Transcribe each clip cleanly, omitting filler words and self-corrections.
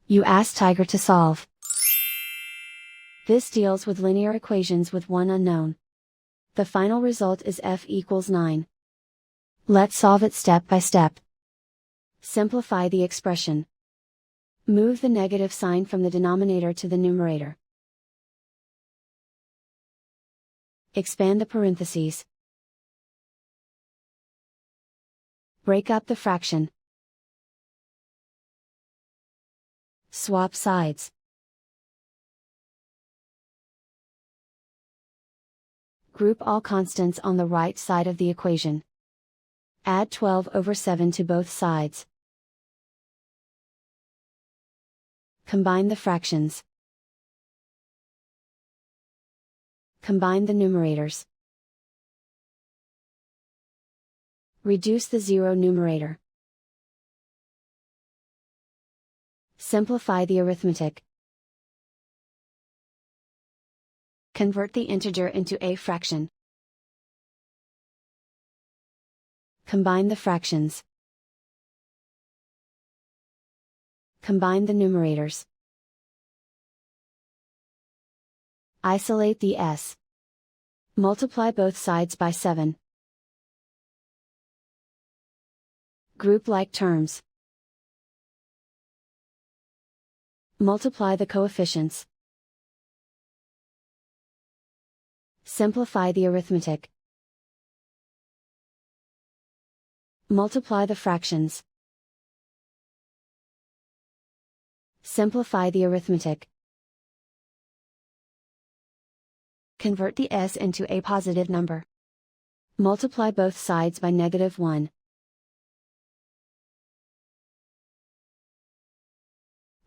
You ask Tiger to solve. This deals with linear equations with one unknown. The final result is f equals 9. Let's solve it step by step. Simplify the expression. Move the negative sign from the denominator to the numerator. Expand the parentheses. Break up the fraction. Swap sides. Group all constants on the right side of the equation. Add 12/7 to both sides. Combine the fractions. Combine the numerators. Reduce the zero numerator. Simplify the arithmetic. Convert the integer into a fraction. Combine the fractions. Combine the numerators. Isolate the s. Multiply both sides by 7. Group like terms. Multiply the coefficients. Simplify the arithmetic. Multiply the fractions. Simplify the arithmetic. Convert the s into a positive number. Multiply both sides by -1.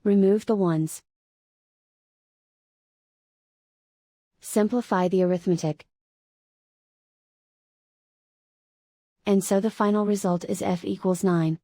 Remove the ones. Simplify the arithmetic. And so the final result is f equals 9.